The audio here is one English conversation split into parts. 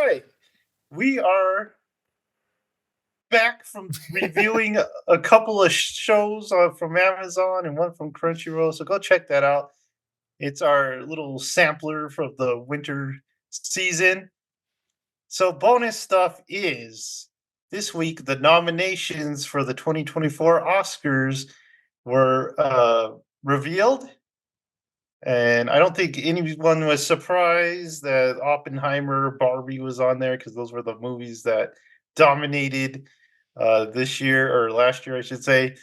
right. We are back from reviewing a couple of shows from Amazon and one from Crunchyroll. So go check that out. It's our little sampler for the winter season. So, bonus stuff is this week the nominations for the 2024 Oscars were revealed. And I don't think anyone was surprised that Oppenheimer, Barbie was on there because those were the movies that dominated this year or last year, I should say.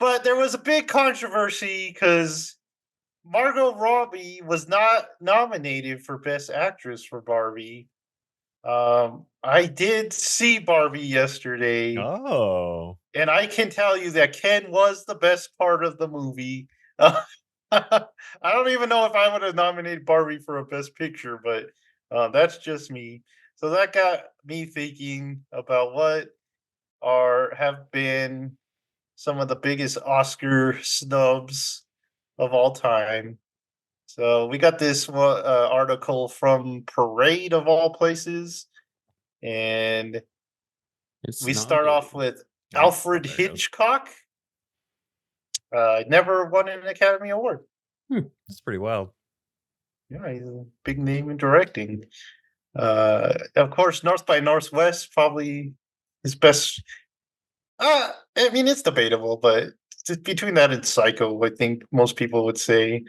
But there was a big controversy because Margot Robbie was not nominated for Best Actress for Barbie. I did see Barbie yesterday, Oh, and I can tell you that Ken was the best part of the movie. I don't even know if I would have nominated Barbie for a Best Picture, but that's just me. So that got me thinking about what have been some of the biggest Oscar snubs of all time. So we got this article from Parade of all places, and we start off with Alfred there it goes. Hitchcock. Never won an Academy Award. That's pretty wild. Yeah, he's a big name in directing. Of course, North by Northwest, probably his best. I mean, it's debatable, but between that and Psycho, I think most people would say.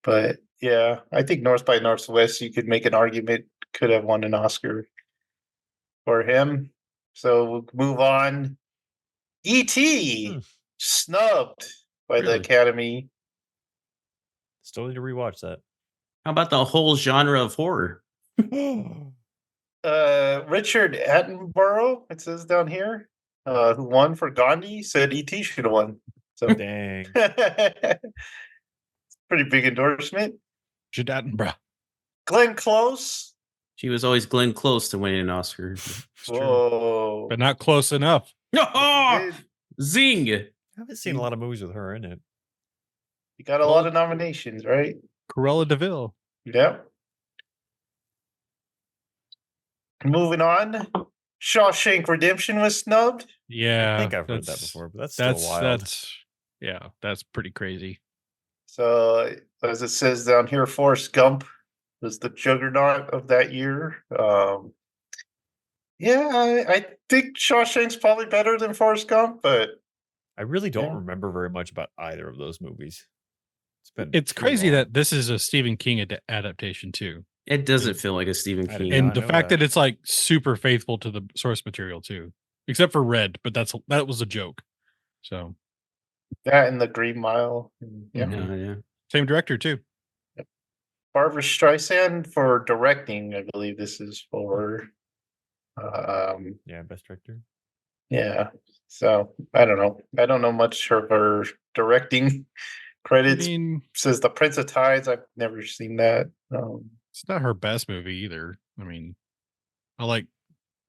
But yeah, I think North by Northwest, you could make an argument, could have won an Oscar for him. So we'll move on. E.T. Snubbed by the Academy. Still need to rewatch that. How about the whole genre of horror? Richard Attenborough, it says down here, who won for Gandhi, said E.T. should have won. So Dang. pretty big endorsement. Richard Attenborough. Glenn Close. She was always Glenn Close to winning an Oscar. Whoa. But not close enough. Oh, zing. I haven't seen a lot of movies with her in it. You got a lot of nominations, right? Cruella DeVille. Yep. Moving on. Shawshank Redemption was snubbed. Yeah. I think I've heard that before, but that's still wild. That's pretty crazy. So, as it says down here, Forrest Gump was the juggernaut of that year. I think Shawshank's probably better than Forrest Gump, but I really don't remember very much about either of those movies. It's crazy that this is a Stephen King adaptation too. It doesn't feel like a Stephen King. And the fact that it's like super faithful to the source material too, except for Red, but that was a joke. So that and The Green Mile. Yeah. Same director too. Barbara Streisand for directing, I believe this is for. Best director. Yeah. So I don't know. I don't know much of her directing credits. Says The Prince of Tides. I've never seen that. It's not her best movie either. I mean, I like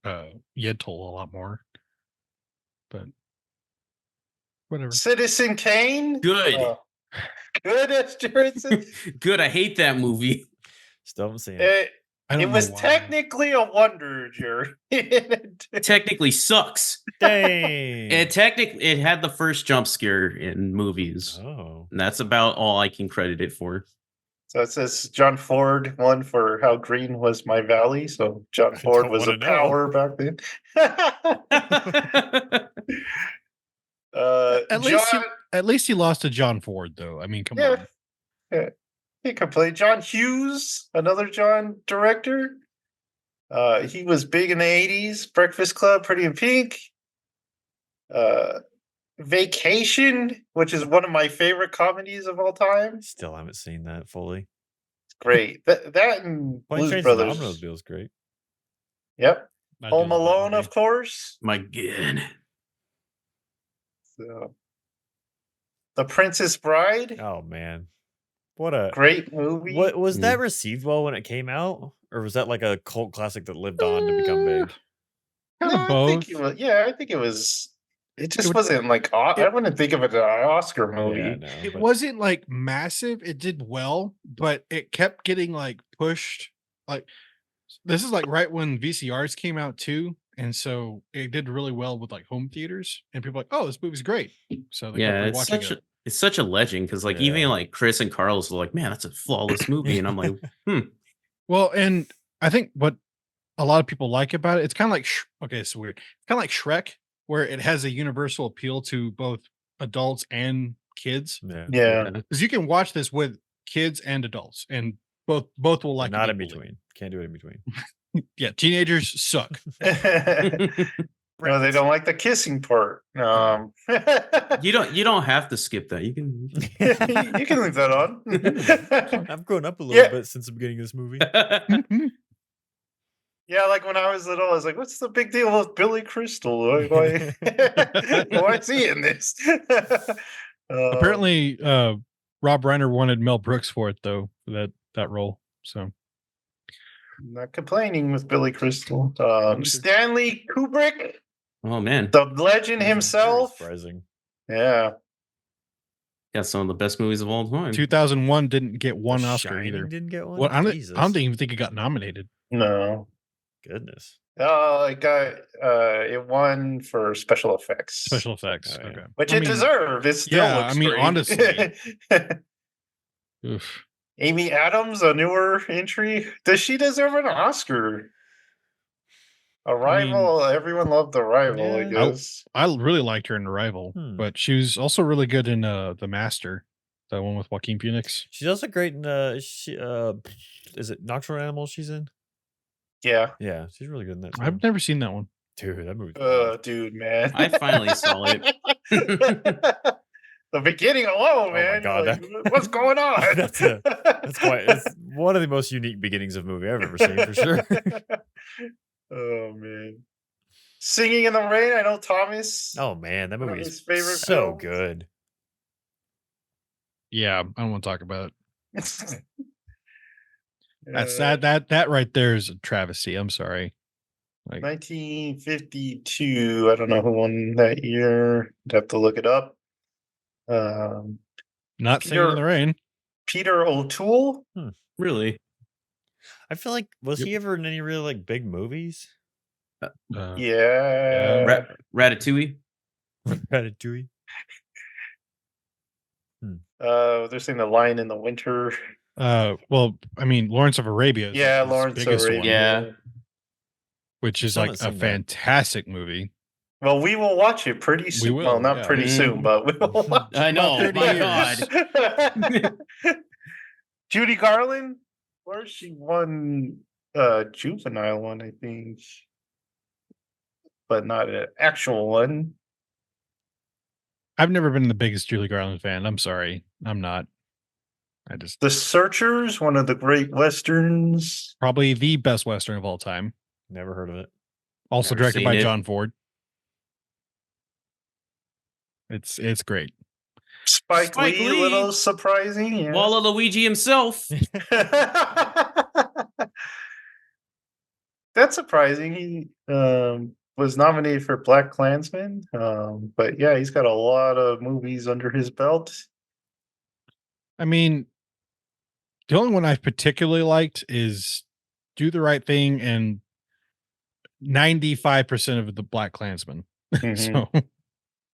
Yentl a lot more, but whatever. Citizen Kane. Good. Good as Jared. Good. I hate that movie. Still haven't seen it. It was technically a wonder, Jared. Technically sucks. Dang. It had the first jump scare in movies. Oh. And that's about all I can credit it for. So it says John Ford won for How Green Was My Valley. So John Ford was a power back then. At least he lost to John Ford, though. I mean, come on. Yeah. He could play John Hughes, another John director. He was big in the 80s. Breakfast Club, Pretty in Pink. Vacation, which is one of my favorite comedies of all time. Still haven't seen that fully. It's great. That and Blues Brothers. Domino's feels great. Yep. Home Alone, of course. My God. So, The Princess Bride. Oh man, what a great movie! What was that received well when it came out, or was that like a cult classic that lived on to become big? I think it was. Yeah, I think it was. It just wasn't like I wouldn't think of it as an Oscar movie. Yeah, no, it wasn't like massive. It did well, but it kept getting like pushed. Like This is like right when VCRs came out too, and so it did really well with like home theaters, and people were like, "Oh, this movie's great," so they kept Yeah, rewatching it. it's such a legend because like even Yeah. like Chris and Carlos were like, man, that's a flawless movie, and I'm like, Well, and I think what a lot of people like about it, it's kind of like okay, it's weird. It's kind of like Shrek, where it has a universal appeal to both adults and kids. Yeah. Yeah. Because you can watch this with kids and adults, and both will But like not it in equally. between. Can't do it in between. Yeah, teenagers suck. No, they don't like the kissing part. you don't have to skip that. You can. You can leave that on. I've grown up a little Yeah. bit since the beginning of this movie. Yeah, like when I was little, I was like, "What's the big deal with Billy Crystal? Why is he in this?" Apparently, Rob Reiner wanted Mel Brooks for it though, for that role. So Not complaining with Billy Crystal. Stanley Kubrick, Oh man, the legend Very himself. surprising. Yeah, got some of the best movies of all time. 2001 didn't get one The Oscar Shining either. didn't get one. Well, I Jesus. don't even think it got nominated. no. Goodness. It got it won for special effects. Special effects. Oh, yeah. Okay. Which I it mean, deserved. It still yeah, looks I mean, great. honestly. Oof. Amy Adams, a newer entry. Does she deserve an Oscar? Arrival, everyone loved Arrival, I Yeah. guess. I really liked her in Arrival, but she was also really good in The Master, that one with Joaquin Phoenix. She's also great in is it Nocturnal Animals she's in? Yeah. Yeah, she's really good in that too. I've never seen that one. Dude, that movie. Dude, man. I finally saw it. The beginning alone, Oh my man. God, Like, what's going on? That's quite. It's one of the most unique beginnings of a movie I've ever seen for sure. Oh man. Singing in the Rain. I know Thomas. Oh man, that One of movie his is favorite so films. good. Yeah, I don't want to talk about it. That's Uh, sad. That right there is a travesty. I'm sorry. Like 1952. I don't know who won that year. I'd have to look it up. not Singing in the Rain. Peter O'Toole. Really? I feel like was Yep. he ever in any really like big movies? Yeah. Ratatouille. Ratatouille. They're saying The Lion in the Winter. Well, I mean, Lawrence of Arabia. Is Yeah, his Lawrence biggest Arabia. one, Yeah. which I is still like haven't a seen that. fantastic movie. Well, we will watch it pretty soon. will, Well, not yeah. pretty soon, but we will watch I know. About 30 My years. God. Judy Garland, where she won juvenile one, I think. But not an actual one. I've never been the biggest Julie Garland fan. I'm sorry. I'm not. I just The Searchers, one of the great westerns. probably the best Western of all time. Never heard of it. Also Never directed seen by it. John Ford. It's great. Spike Spike Lee, a Lee. little surprising. Yeah. Waluigi himself. That's surprising. He was nominated for Black Klansman. But yeah, he's got a lot of movies under his belt. I mean, the only one I've particularly liked is Do the Right Thing and 95% of the Black Klansman. Mhm. So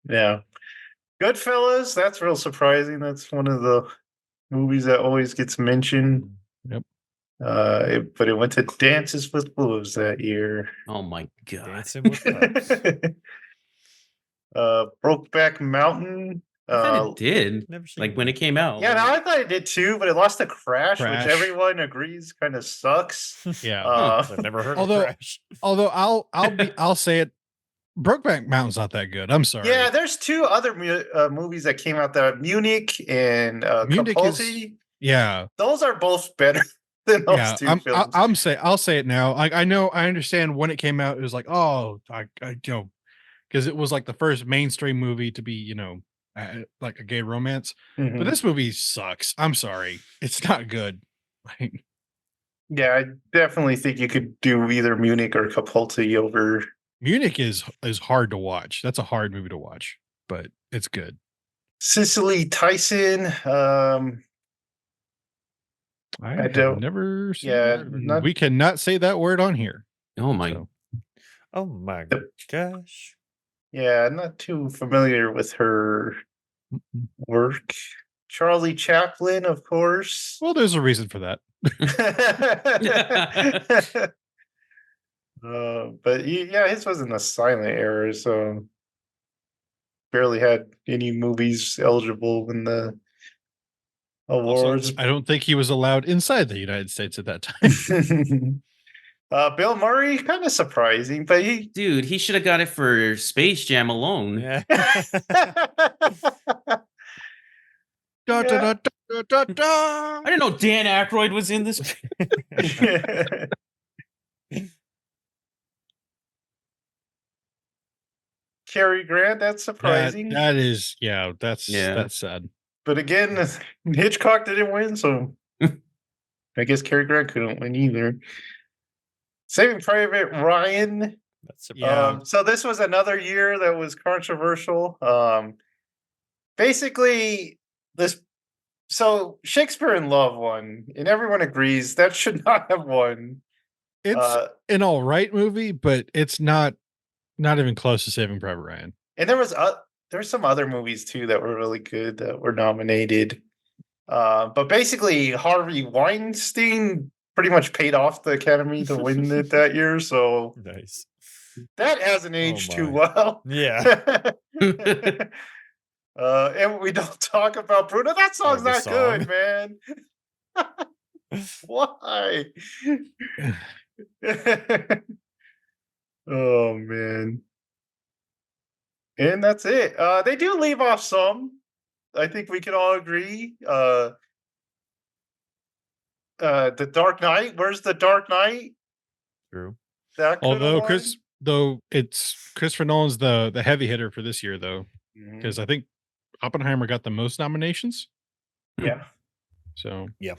Yeah. Goodfellas, that's real surprising. That's one of the movies that always gets mentioned. Yep. But it went to Dances with Wolves that year. Oh my God. Dancing with Wolves. Brokeback Mountain. I thought it did. Never seen Like it. when it came out. Yeah, no, I thought it did too, but it lost to Crash, Crash. which everyone agrees kind of sucks. yeah. I've never heard Although- of Crash. Although I'll say it, Brokeback Mountain's not that good. I'm sorry. Yeah, there's two other movies that came out there, Munich and Munich is- Capaldi. Yeah. Those are both better than those Yeah. two I'm, films. I'll say it now. I know, I understand when it came out, it was like, oh, I because it was like the first mainstream movie to be, like a gay romance. Mhm. But this movie sucks. I'm sorry. It's not good. Like, Yeah, I definitely think you could do either Munich or Capaldi over. Munich is hard to watch. That's a hard movie to watch, but it's good. Cicely Tyson. I I have don't. never seen Yeah, that. And not we cannot say that word on here. Oh my! So, Oh my Yep. gosh. yeah, not too familiar with her mm-mm. work. Charlie Chaplin, of course. Well, there's a reason for that. But yeah, his was in the silent era, so barely had any movies eligible in the Also, awards. I don't think he was allowed inside the United States at that time. Bill Murray, kind of surprising, but he. Dude, he should have got it for Space Jam alone. Yeah. Da, da, Yeah. da, da, da, da. I didn't know Dan Aykroyd was in this. Cary Grant, that's surprising. That is, yeah, Yeah. that's sad. But again, Hitchcock didn't win, so I guess Cary Grant couldn't win either. Saving Private Ryan. That's Yeah. So this was another year that was controversial. Basically, this. So Shakespeare in Love won, and everyone agrees that should not have won. It's an all right movie, but it's not even close to Saving Private Ryan. And there's some other movies too that were really good that were nominated. But basically, Harvey Weinstein pretty much paid off the Academy to win it that year, so nice. that hasn't aged too my. well. Yeah. And we don't talk about Bruno. That song's the not song. good, man. Why? Oh man. And that's it. They do leave off some. I think we can all agree. The Dark Knight. Where's the Dark Knight? True. That coulda Although won. it's Christopher Nolan's the heavy hitter for this year, though, Mhm. because I think Oppenheimer got the most nominations. Yeah. So A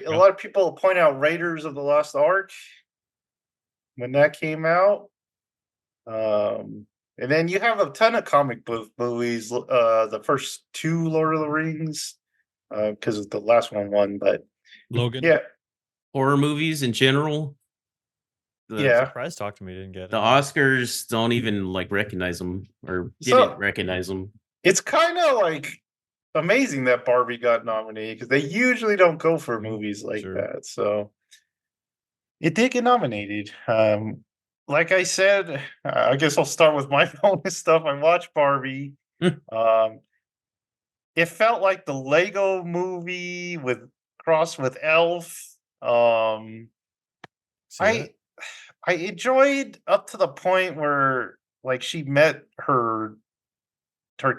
lot of people point out Raiders of the Lost Ark when that came out. And then you have a ton of comic book movies. The first two Lord of the Rings, because the last one won. But Logan. yeah, Horror movies in general. Yeah. Surprise Talk to Me didn't get it. The Oscars don't even like recognize them or So- didn't recognize them. it's kind of like amazing that Barbie got nominated because they usually don't go for movies like Sure. that. So it did get nominated. Like I said, I guess I'll start with my bonus stuff. I watched Barbie. It felt like the Lego movie with crossed with Elf. See that? I enjoyed up to the point where like she met her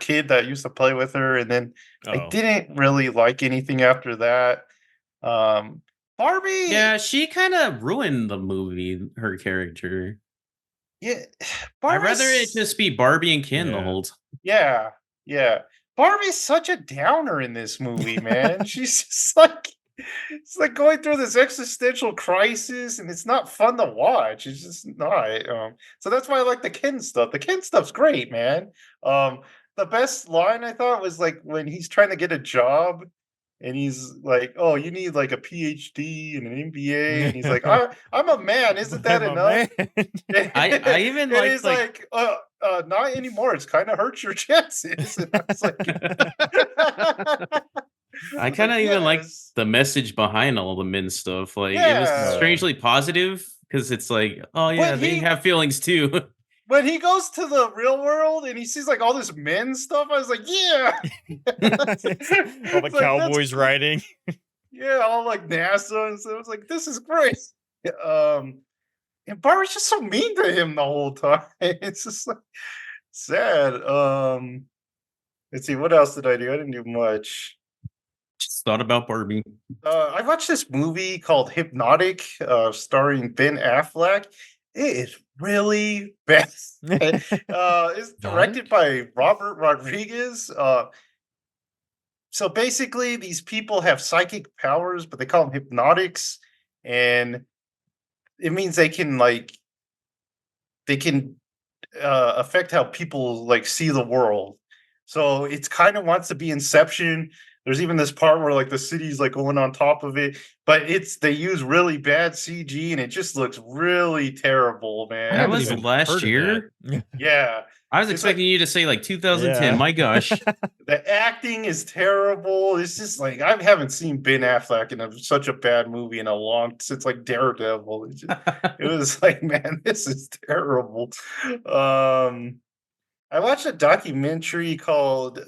kid that used to play with her, and then I Oh. didn't really like anything after that. Barbie, Yeah, she kind of ruined the movie, her character. yeah, I'd rather it Barbie's- just be Barbie and Ken the Yeah. whole time. yeah. Barbie's such a downer in this movie, man. She's just like it's like going through this existential crisis, and it's not fun to watch. It's just not. So that's why I like the Ken stuff. The Ken stuff's great, man. The best line I thought was like when he's trying to get a job, and he's like, "Oh, you need like a PhD and an MBA," and he's like, "I'm a man. Isn't that I'm a enough?" man. I even and liked, he's like, not anymore. It's kind of hurts your chances. And I was like, I kind of even like yes. the message behind all the men stuff. Like it was Yeah. strangely positive because it's like, oh yeah, When they he- have feelings too. When he goes to the real world and he sees like all this men stuff, I was like, yeah. All the It's like, that's cowboys cool. riding. Yeah, all like NASA and stuff. I was like, this is great. And Barbara's just so mean to him the whole time. It's just like sad. Let's see, what else did I do? I didn't do much. Just thought about Barbie. I watched this movie called Hypnotic, starring Ben Affleck. It is really bad. It's directed by Robert Rodriguez. So basically, these people have psychic powers, but they call them hypnotics, and it means they can affect how people like see the world. So it's kind of wants to be Inception, There's even this part where like the city's like going on top of it, but they use really bad CG and it just looks really terrible, I man. That haven't was even last heard of year. Yeah. I was It's like expecting you to say like 2010. Yeah. My gosh. the acting is terrible. It's just like I haven't seen Ben Affleck in such a bad movie in a long since like Daredevil. It was like, man, this is terrible. I watched a documentary called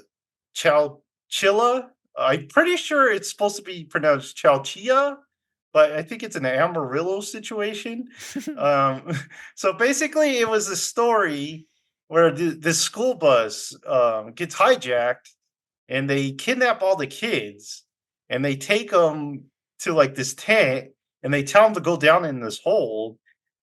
Chowchilla. I'm pretty sure it's supposed to be pronounced Chowchilla, but I think it's an Amarillo situation. Um, so basically, it was a story where this school bus gets hijacked and they kidnap all the kids and they take them to like this tent and they tell them to go down in this hole.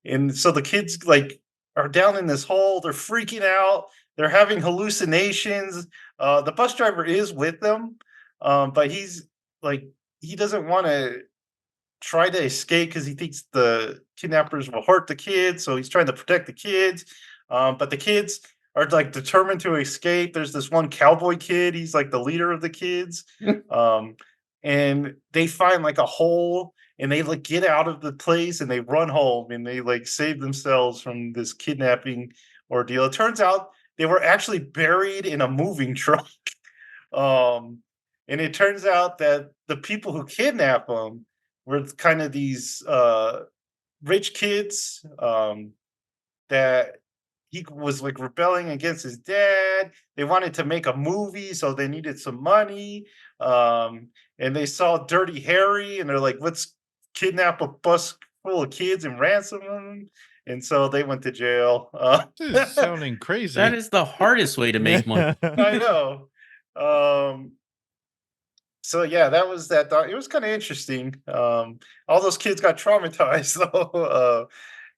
And so the kids like are down in this hole, they're freaking out, they're having hallucinations. The bus driver is with them, but he's like, he doesn't want to try to escape because he thinks the kidnappers will hurt the kids. So he's trying to protect the kids. But the kids are like determined to escape. There's this one cowboy kid. He's like the leader of the kids. And they find like a hole and they like get out of the place and they run home and they like save themselves from this kidnapping ordeal. It turns out they were actually buried in a moving truck. And it turns out that the people who kidnap them were kind of these rich kids that he was like rebelling against his dad. They wanted to make a movie, so they needed some money. And they saw Dirty Harry, and they're like, "Let's kidnap a bus full of kids and ransom them." And so they went to jail. This is sounding crazy. That is the hardest way to make money. I know. So yeah, that was that. It was kind of interesting. All those kids got traumatized though,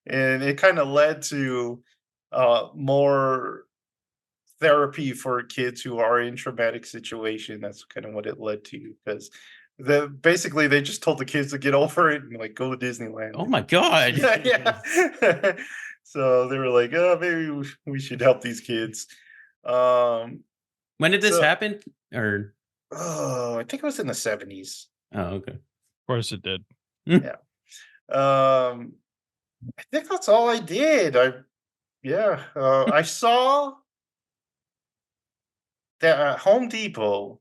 and it kind of led to more therapy for kids who are in traumatic situation. That's kind of what it led to because basically they just told the kids to get over it and like go to Disneyland. Oh my god. Yeah. So they were like, oh, maybe we should help these kids. When did this So- happen? Or Oh, I think it was in the 70s. oh, okay. Of course it did. I think that's all I did. I saw that at Home Depot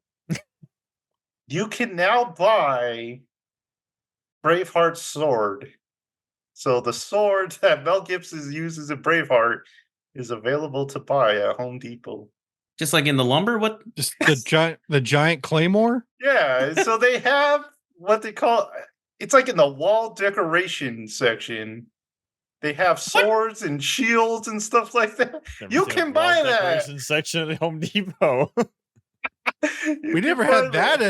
you can now buy Braveheart's sword. So the sword that Mel Gibson uses in Braveheart is available to buy at Home Depot. Just like in the lumber? What? Just the giant claymore. Yeah, so they have what they call it's like in the wall decoration section. They have swords and shields and stuff like that. Never You seen a can wall buy that. decoration section at Home Depot. You We can never buy had that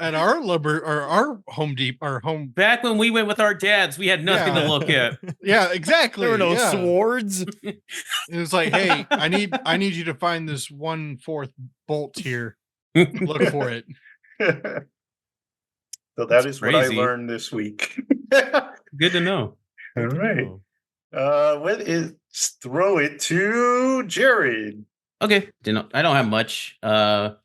at our lumber or our Home Depot or home. Back when we went with our dads, we had nothing Yeah. to look at. Yeah, exactly. There were no yeah. swords. It was like, hey, I need you to find this 1/4 bolt here. Look for it. So That's that is what I crazy. learned this week. Good to know. All right. Oh. Throw it to Jared. Okay. I don't have much. Let's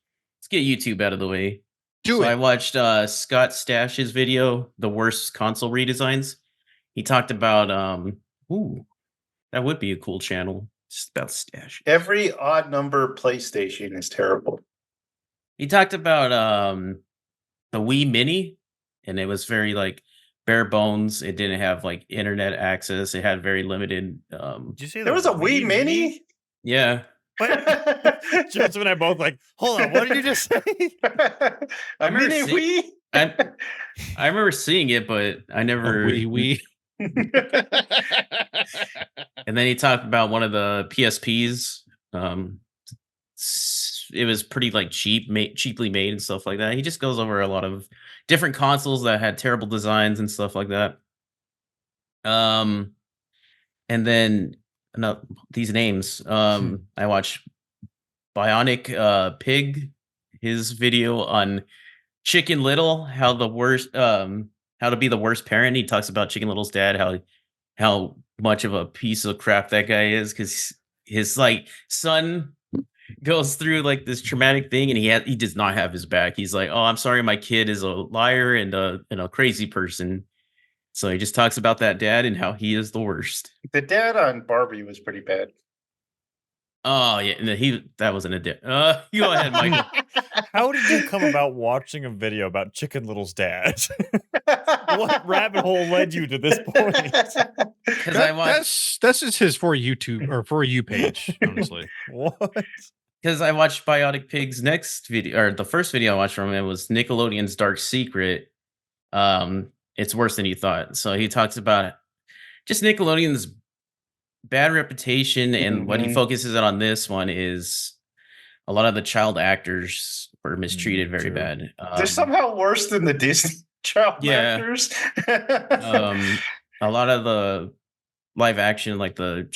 get YouTube out of the way. Do So it. I watched Scott Stash's video, The Worst Console Redesigns. He talked about ooh, that would be a cool channel. Just about Stash. Every odd number PlayStation is terrible. He talked about the Wii Mini, and it was very like bare bones. It didn't have like internet access. It had very limited Did you say There was a Wii Mini? yeah. What? Joseph and I both like, hold on, what did you just say? A remember mini see- Wii? I remember seeing it, but I never We. And then he talked about one of the PSPs. It was pretty like cheaply made and stuff like that. He just goes over a lot of different consoles that had terrible designs and stuff like that. And then these names. I watched Bionic Pig, his video on Chicken Little, how to be the worst parent. He talks about Chicken Little's dad, how much of a piece of crap that guy is because his like son goes through like this traumatic thing, and he does not have his back. He's like, "Oh, I'm sorry, my kid is a liar and a crazy person." So he just talks about that dad and how he is the worst. The dad on Barbie was pretty bad. Oh yeah, and that wasn't a dad. You go ahead, Michael. How did you come about watching a video about Chicken Little's dad? What rabbit hole led you to this point? Because I watched That's just his for YouTube or for you page, honestly. What? because I watched Biotic Pig's next video, or the first video I watched from him was Nickelodeon's Dark Secret. It's worse than you thought. So he talks about just Nickelodeon's bad reputation, and what he focuses on this one is a lot of the child actors were mistreated very true. bad. They're somehow worse than the Disney child Yeah. actors. A lot of the live action, like the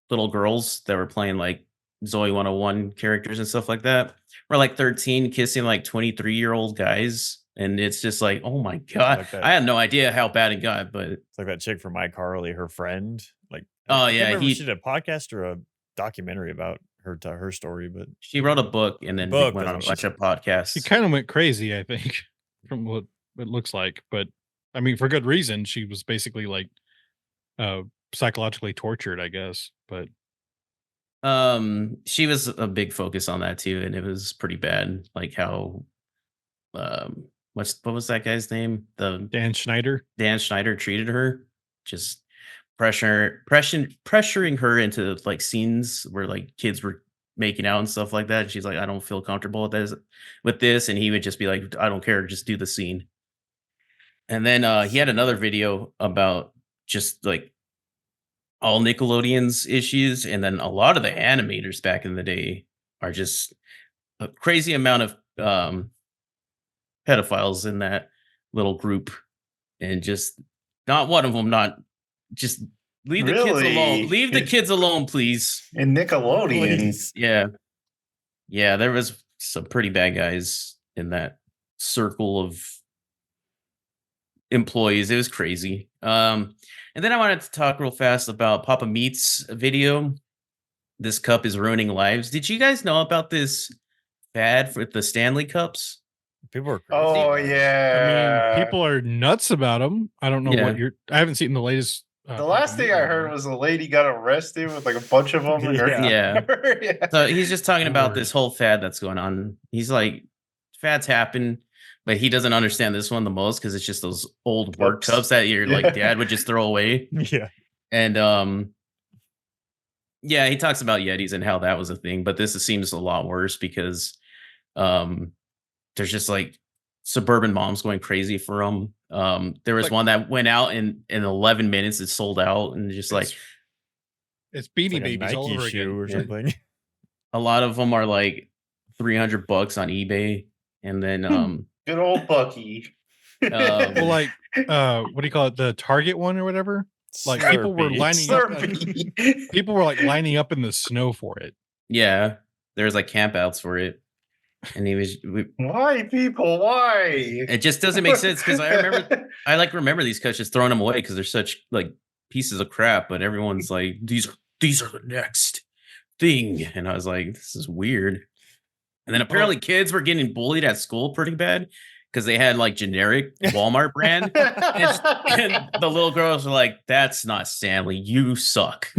little girls that were playing like Zoe 101 characters and stuff like that, were like 13 kissing like 23-year-old guys. And it's just like, oh my God. Like that. I had no idea how bad it got, but It's like that chick from iCarly, her friend. Like, Oh, I can't yeah, remember if she did a podcast or a documentary about her story, but she wrote a book and then Book, went on a that's what bunch of He podcasts. kind of went crazy, I think, from what it looks like. But I mean, for good reason. She was basically like psychologically tortured, I guess. But She was a big focus on that too, and it was pretty bad. Like how what was that guy's name? The Dan Schneider, Dan Schneider treated her, just pressuring her into like scenes where like kids were making out and stuff like that. And she's like, I don't feel comfortable with this, and he would just be like, I don't care, just do the scene. And then he had another video about just like all Nickelodeon's issues, and then a lot of the animators back in the day are just a crazy amount of pedophiles in that little group, and just not one of them. Not just leave the kids Really? alone. Leave the kids alone, please. In Nickelodeon. Please. Yeah. There was some pretty bad guys in that circle of employees. It was crazy. And then I wanted to talk real fast about Papa Meat's video. This cup is ruining lives. Did you guys know about this fad with the Stanley Cups? people are crazy. Oh about it. yeah. I mean, people are nuts about them. I don't know Yeah. what I haven't seen the latest. The last thing I heard was a lady got arrested with like a bunch of them. In her Yeah. Yeah. So he's just talking about Lord. this whole fad that's going on. He's like, fads happen, but he doesn't understand this one the most because it's just those old work Cups. cups that your Yeah. like dad would just throw away. Yeah. And yeah, he talks about Yetis and how that was a thing, but this seems a lot worse because there's just like suburban moms going crazy for them. There was Like- one that went out in 11 minutes, it sold out, and just like it's It's Beanie like a Babies all Nike over shoe again. or Yeah. something. a lot of them are like $300 on eBay, and then Good old Bucky. Well, like what do you call it? The Target one or whatever. Like people were Slurpees. lining up. Slurpee. People were like lining up in the snow for it. yeah, there's like campouts for it, and Why, people? Why? it just doesn't make sense because I remember these cuts just throwing them away because they're such like pieces of crap, but everyone's like, these are the next thing, and I was like, this is weird. And then apparently kids were getting bullied at school pretty bad because they had like generic Walmart brand, and the little girls were like, that's not Stanley, you suck.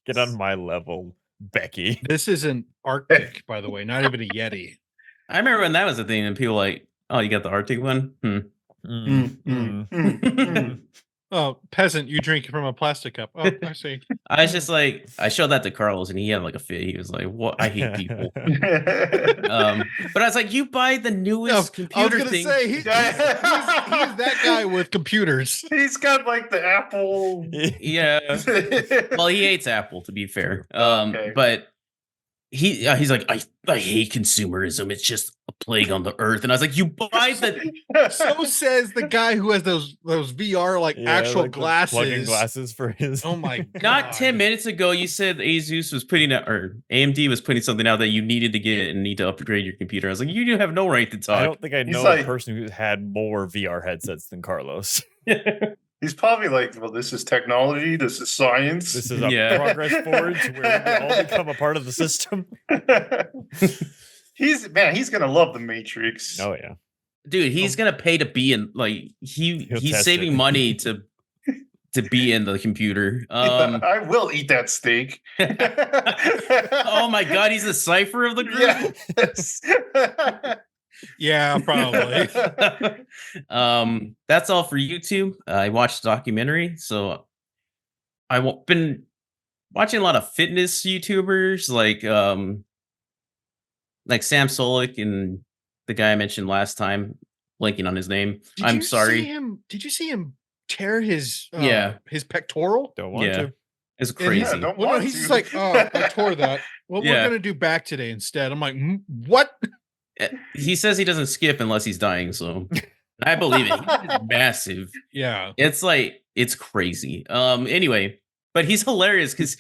Get on my level, Becky. This is an Arctic, by the way, not even a Yeti. I remember when that was a thing, and people were like, oh, you got the Arctic one? Oh, peasant, you drink from a plastic cup. Oh, I see. I was just like, I showed that to Carlos, and he had like a fit. He was like, what? I hate people. But I was like, you buy the newest I was computer gonna thing. say he's that guy with computers. He's got like the Apple. Yeah. Well, he hates Apple, to be fair. Okay. But he's like, I hate consumerism. It's just a plague on the earth. And I was like, you buy the So says the guy who has those VR like Yeah, actual like the plug-in glasses. glasses for his. Oh my god! not 10 minutes ago, you said Asus was putting out, or AMD was putting something out that you needed to get and need to upgrade your computer. I was like, you do have no right to I talk. don't think I He's know like- a person who had more VR headsets than Carlos. He's probably like, well, this is technology. This is science. This is a Yeah. progress forward to where we all become a part of the system. He's gonna love the Matrix. Oh yeah. Dude, he's gonna pay to be in he's test saving it. money to be in the computer. I will eat that steak. Oh my god, he's the cipher of the group. Yes. Yeah, probably. That's all for YouTube. I watched the documentary, so I've been watching a lot of fitness YouTubers like Sam Solik and the guy I mentioned last time, blanking on his name. I'm sorry. Did you see him tear his Yeah. his pectoral? Don't want Yeah. to. It's And he's- crazy. don't Well, no, want he's to. just like, oh, I tore that. Well, Yeah. we're gonna do back today instead. I'm like, what? He says he doesn't skip unless he's dying, so I believe it. He's massive. Yeah. It's crazy. Anyway, but he's hilarious because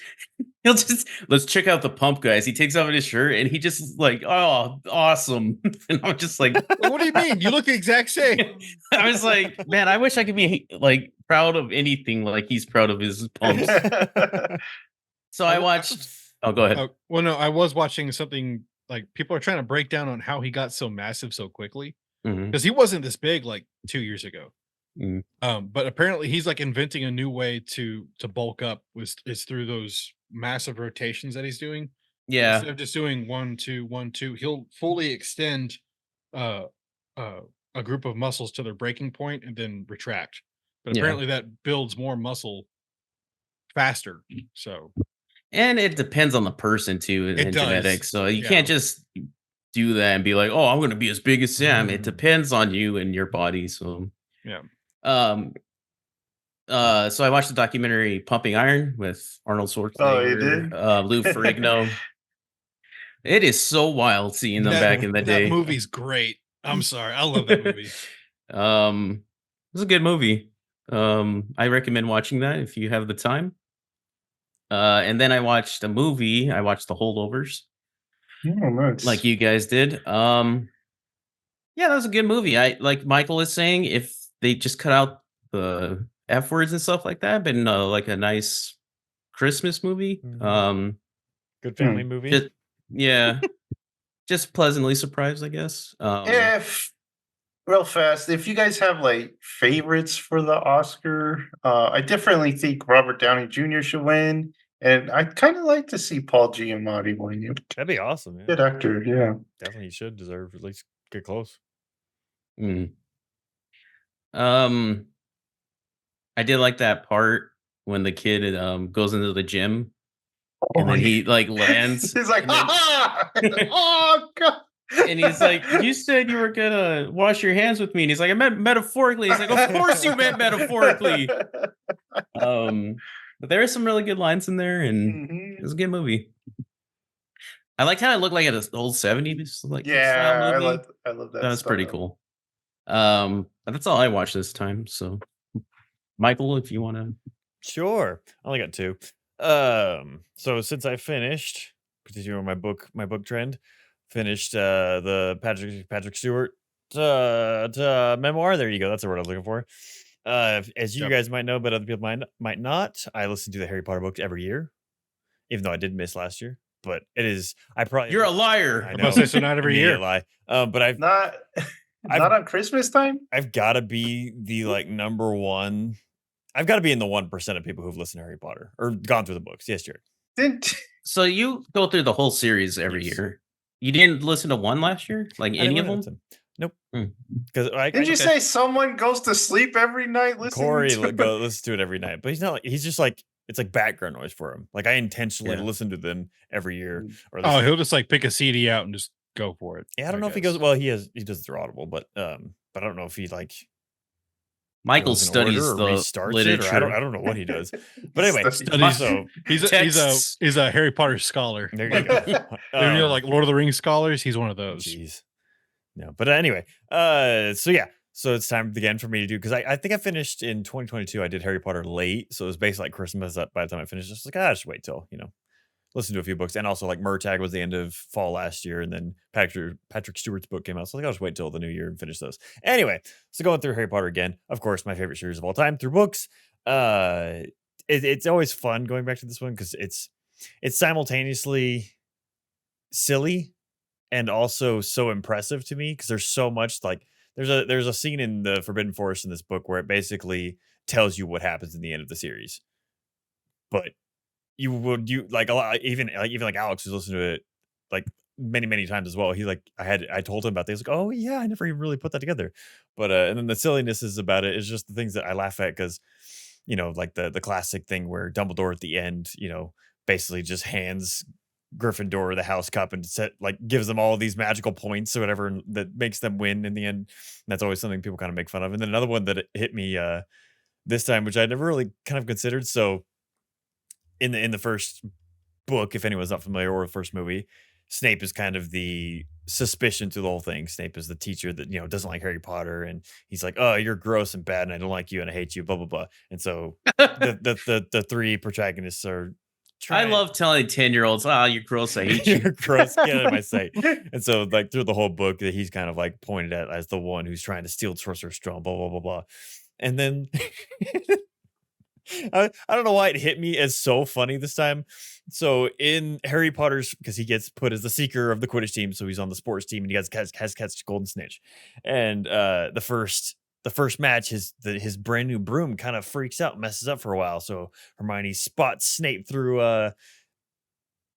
he'll just let's check out the pump, guys. He takes off his shirt and he just like, oh, awesome. And I'm just like, What do you mean? You look the exact same. I was like, man, I wish I could be like proud of anything like he's proud of his pumps. So I watched. Oh, go ahead. Well, no, I was watching something like people are trying to break down on how he got so massive so quickly Mhm. because he wasn't this big like 2 years ago. Mm. But apparently he's like inventing a new way to bulk up is through those massive rotations that he's doing. Yeah. Instead of just doing 1 2 1 2, he'll fully extend uh a group of muscles to their breaking point and then retract. But Yeah. apparently that builds more muscle faster. So And it depends on the person too It and does. genetics. So you Yeah. can't just do that and be like, oh, I'm going to be as big as Sam. It depends on you and your body. So yeah. So I watched the documentary Pumping Iron with Arnold Schwarzenegger, Oh, you did? Lou Ferrigno. It is so wild seeing them back in the day. That movie's great. I'm sorry. I love that movie. It's a good movie. I recommend watching that if you have the time. And then I watched a movie. I watched The Holdovers, Oh, nice. like you guys did. Yeah, that was a good movie. I like Michael is saying if they just cut out the F words and stuff like that, been like a nice Christmas movie. Mhm. Good family movie. Just, yeah, just pleasantly surprised, I guess. If real fast, if you guys have like favorites for the Oscar, I definitely think Robert Downey Jr. should win, and I'd kind of like to see Paul Giamatti win. That'd be awesome. Yeah. Good actor, yeah. Definitely should deserve at least get close. Mm. I did like that part when the kid goes into the gym and then he like lands. He's like, and then- ha oh god. and he's like, "You said you were gonna wash your hands with me," and he's like, "I meant metaphorically." He's like, "Of course you meant metaphorically." But there are some really good lines in there, and Mhm. it was a good movie. I liked how it looked like an old 70s like Yeah, style movie. I love that. That was pretty style. cool. But that's all I watched this time. So, Michael, if you want to, Sure. I only got two. So since I finished, continuing my book trend, finished the Patrick Stewart memoir. There you go. That's the word I was looking for. As you Yep. guys might know, but other people might not. I listen to the Harry Potter books every year, even though I did miss last year. But it is I probably you're a liar. I I'm know. about to say, so not every Immediate year. lie. But I've Not on Christmas time. I've got to be the like number one. I've got to be in the 1% of people who've listened to Harry Potter or gone through the books. Yes, Jared. Didn't So you go through the whole series every Yes. year. You didn't listen to one last year, like I any didn't of listen. them. Nope. Hmm. Because didn't you say someone goes to sleep every night listening Corey to it? listens to it every night, but he's not like he's just like it's like background noise for him. Like I intentionally Yeah. listen to them every year. Or Oh, listen- he'll just like pick a CD out and just go for it. yeah, I don't know if he guess. goes. Well, he does it through Audible, but I don't know if he like Michael goes in studies order the or restarts literature. it. Or I don't know what he does. But anyway, Studies. so He's a Harry Potter scholar. there you go. You know, like Lord of the Rings scholars. He's one of those. Jeez. No, but anyway, so yeah, so it's time again for me to do because I think I finished in 2022. I did Harry Potter late, so it was basically like Christmas. By the time I finished, just like I just wait till listened to a few books, and also like Murtagh was the end of fall last year, and then Patrick Stewart's book came out. So like, I'll just wait till the new year and finish those. Anyway, so going through Harry Potter again, of course, my favorite series of all time through books. It's always fun going back to this one because it's simultaneously silly and also so impressive to me because there's so much like there's a scene in the Forbidden Forest in this book where it basically tells you what happens in the end of the series, but you like a lot even like Alex who's listened to it like many times as well. He like I told him about this like, oh yeah, I never even really put that together. But and then the silliness is about it is just the things that I laugh at because like the classic thing where Dumbledore at the end, basically just hands Gryffindor the house cup and gives them all these magical points or whatever and that makes them win in the end. That's always something people kind of make fun of. And then another one that hit me this time, which I never really kind of considered. So in the first book, if anyone's not familiar, or the first movie, Snape is kind of the suspicion to the whole thing. Snape is the teacher that doesn't like Harry Potter, and he's like, "Oh, you're gross and bad, and I don't like you, and I hate you." Blah blah blah. And so the three protagonists are. I love telling 10-year-olds, "Ah, you're gross. I hate you. You're gross. Get out of my sight." And so, like through the whole book, that he's kind of like pointed at as the one who's trying to steal Sorcerer's Stone. Blah blah blah blah. And then I don't know why it hit me as so funny this time. So in Harry Potter's, because he gets put as the seeker of the Quidditch team, so he's on the sports team and he has catch Golden Snitch. And the first match, his brand new broom kind of freaks out, messes up for a while. So Hermione spots Snape through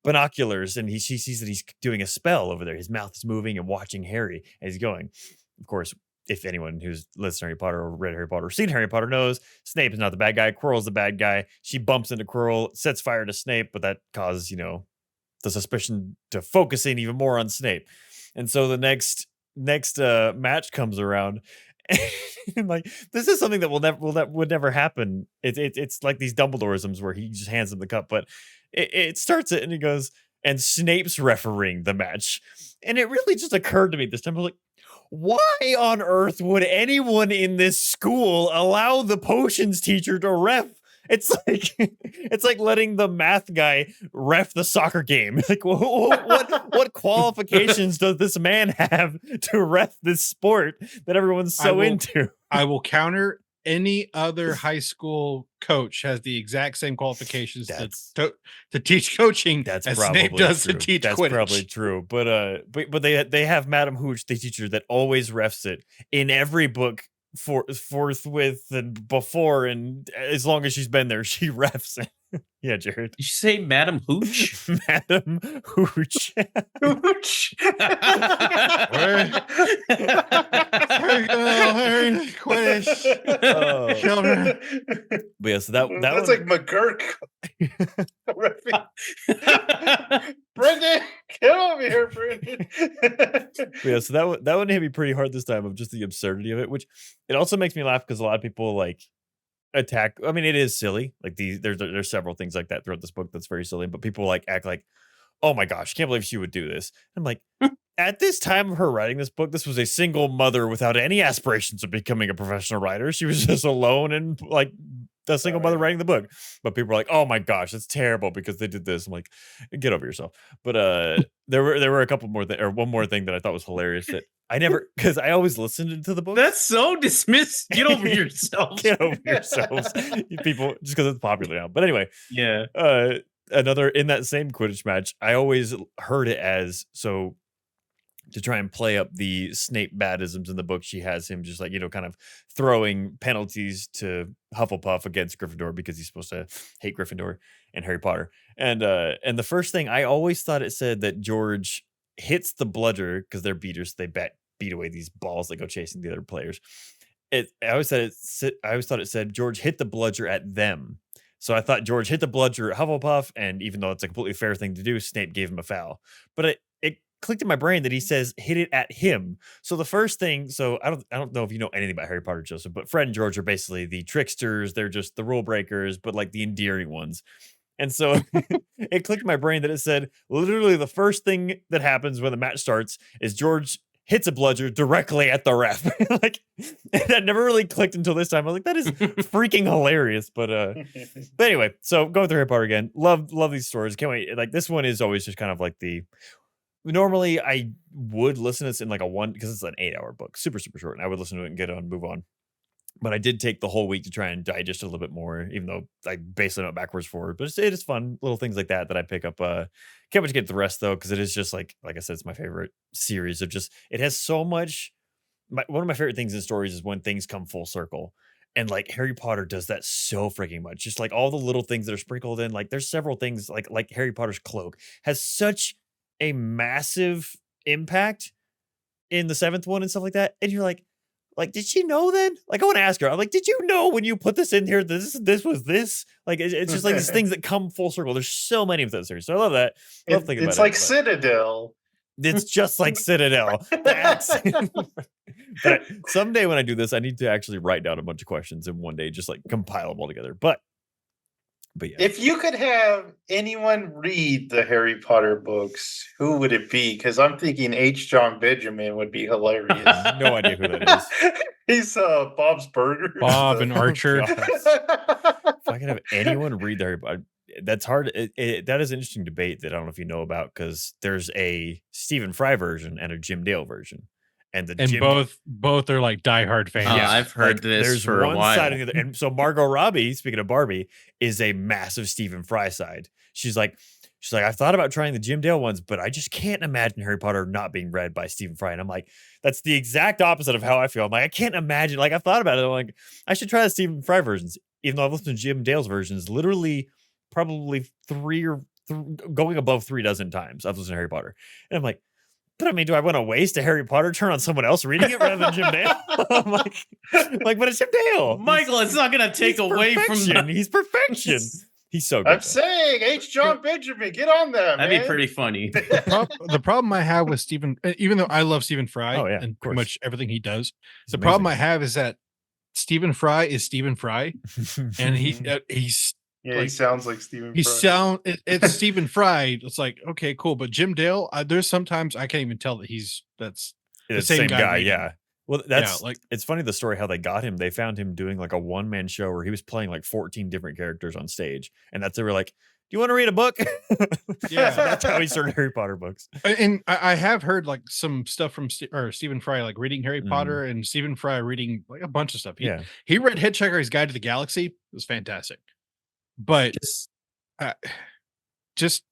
binoculars, and she sees that he's doing a spell over there. His mouth is moving and watching Harry as he's going. Of course, if anyone who's listened to Harry Potter or read Harry Potter or seen Harry Potter knows, Snape is not the bad guy. Quirrell's the bad guy. She bumps into Quirrell, sets fire to Snape, but that causes, the suspicion to focus in even more on Snape. And so the next match comes around. And like, this is something that would never happen. It's like these Dumbledoreisms where he just hands him the cup, but it starts it and he goes, and Snape's refereeing the match. And it really just occurred to me this time. I was like, why on earth would anyone in this school allow the potions teacher to ref? It's like letting the math guy ref the soccer game. Like, what qualifications does this man have to ref this sport that everyone's so into? I will counter. Any other high school coach has the exact same qualifications to teach coaching that's as probably Snape does true. to teach That's Quidditch. probably true. But they have Madam Hooch, the teacher that always refs it in every book forthwith and before, and as long as she's been there, she refs it. Yeah, Jared. Did you say Madam Hooch? Madam Hooch. Hooch. Harry Quidditch. Oh. Children. But yeah, so that that's one, like McGurk. Brendan, get over here, Brendan. yeah, so that one hit me pretty hard this time of just the absurdity of it, which it also makes me laugh because a lot of people like attack. I mean, it is silly. Like there's several things like that throughout this book that's very silly, but people like act like, oh my gosh, can't believe she would do this. I'm like, at this time of her writing this book, this was a single mother without any aspirations of becoming a professional writer. She was just alone and like a single mother writing the book. But people are like, oh my gosh, it's terrible because they did this. I'm like, get over yourself. But there were a couple more one more thing that I thought was hilarious that I never, because I always listened to the book. That's so dismissed. Get over yourself. Get over yourselves, you people, just because it's popular now. But anyway, Yeah. Another in that same Quidditch match, I always heard it as so to try and play up the Snape badisms in the book. She has him just like, kind of throwing penalties to Hufflepuff against Gryffindor because he's supposed to hate Gryffindor and Harry Potter. And the first thing I always thought it said that George hits the bludger because they're beaters. So they beat away these balls that go chasing the other players. I always thought it said George hit the bludger at them. So I thought George hit the bludger at Hufflepuff, and even though it's a completely fair thing to do, Snape gave him a foul. But it clicked in my brain that he says hit it at him. So the first thing, so I don't know if you know anything about Harry Potter, Joseph, but Fred and George are basically the tricksters. They're just the rule breakers, but like the endearing ones. And so it clicked in my brain that it said literally the first thing that happens when the match starts is George hits a bludger directly at the ref. Like that never really clicked until this time. I was like, that is freaking hilarious. But anyway, so going through Harry Potter again. Love these stories. Can't wait. Like this one is always just kind of like normally I would listen to this in like because it's an 8-hour book, super, super short. And I would listen to it and get on, move on. But I did take the whole week to try and digest it a little bit more, even though I basically went backwards forward. But it is fun, little things like that I pick up. Can't wait to get to the rest though, because it is just like I said, it's my favorite series of just. It has so much. One of my favorite things in stories is when things come full circle, and like Harry Potter does that so freaking much. Just like all the little things that are sprinkled in. Like there's several things like Harry Potter's cloak has such a massive impact in the 7th one and stuff like that, and you're like, did she know then? Like, I want to ask her. I'm like, did you know when you put this in here, this was this? Like, it's just like these things that come full circle. There's so many of those series. So I love that. Love thinking about it. It's like Citadel. It's just like Citadel. The accent. But someday when I do this, I need to actually write down a bunch of questions and one day just like compile them all together. But yeah. If you could have anyone read the Harry Potter books, who would it be? Because I'm thinking H. John Benjamin would be hilarious. No idea who that is. He's Bob's Burgers. Bob and Archer. If I could have anyone read the Harry Potter, that's hard. That is an interesting debate that I don't know if you know about, because there's a Stephen Fry version and a Jim Dale version. And both are like diehard fans. Yeah, I've heard this for a while. Side and the other. And so Margot Robbie, speaking of Barbie, is a massive Stephen Fry side. She's like, I've thought about trying the Jim Dale ones, but I just can't imagine Harry Potter not being read by Stephen Fry. And I'm like, that's the exact opposite of how I feel. I'm like, I can't imagine. Like, I've thought about it. I'm like, I should try the Stephen Fry versions, even though I've listened to Jim Dale's versions literally probably going above 3 dozen times. I've listened to Harry Potter. And I'm like, but I mean, do I want to waste a Harry Potter turn on someone else reading it rather than Jim Dale? I'm like, but it's Jim Dale. Michael, it's not going to take away from that. He's perfection. He's so good. I'm saying H. John Benjamin, get on that, That'd man. be pretty funny. The problem I have with Stephen, even though I love Stephen Fry and pretty much everything he does, the problem I have is that Stephen Fry is Stephen Fry, and he's. Yeah, he sounds like Stephen Fry. It's Stephen Fry. It's like, okay, cool. But Jim Dale, there's sometimes I can't even tell that that's the same guy. Yeah. Well, it's funny the story how they got him. They found him doing like a one-man show where he was playing like 14 different characters on stage. And they were like, do you want to read a book? Yeah. So that's how he started Harry Potter books. And I have heard like some stuff from Stephen Fry, like reading Harry Potter, and Stephen Fry reading like a bunch of stuff. He read Hitchhiker's Guide to the Galaxy. It was fantastic. But just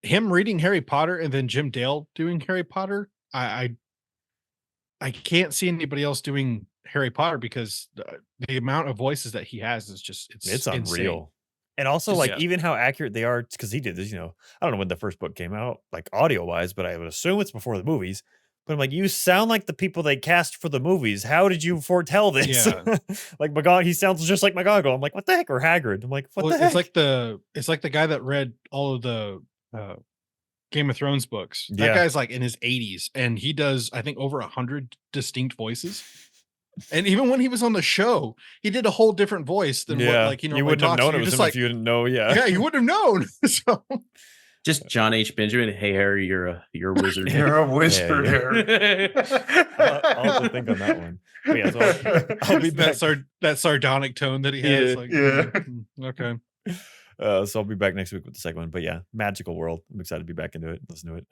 him reading Harry Potter and then Jim Dale doing Harry Potter, I can't see anybody else doing Harry Potter, because the amount of voices that he has is just it's unreal. Insane. And also even how accurate they are, because he did this, I don't know when the first book came out, like audio wise, but I would assume it's before the movies. But I'm like, you sound like the people they cast for the movies. How did you foretell this? Yeah. Like McGonagall, he sounds just like McGonagall. I'm like, what the heck? Or Hagrid. I'm like, what the heck? It's like the guy that read all of the Game of Thrones books. That guy's like in his 80s, and he does, I think, over 100 distinct voices. And even when he was on the show, he did a whole different voice than what you wouldn't have known it was him if you didn't know. Yeah, you wouldn't have known. So. Just John H. Benjamin. Hey Harry, you're a wizard. You're a wizard, Harry. I'll have to think on that one. But yeah, so I'll be back. That sardonic tone that he has. Okay. So I'll be back next week with the second one. But yeah, magical world. I'm excited to be back into it. Listen to it.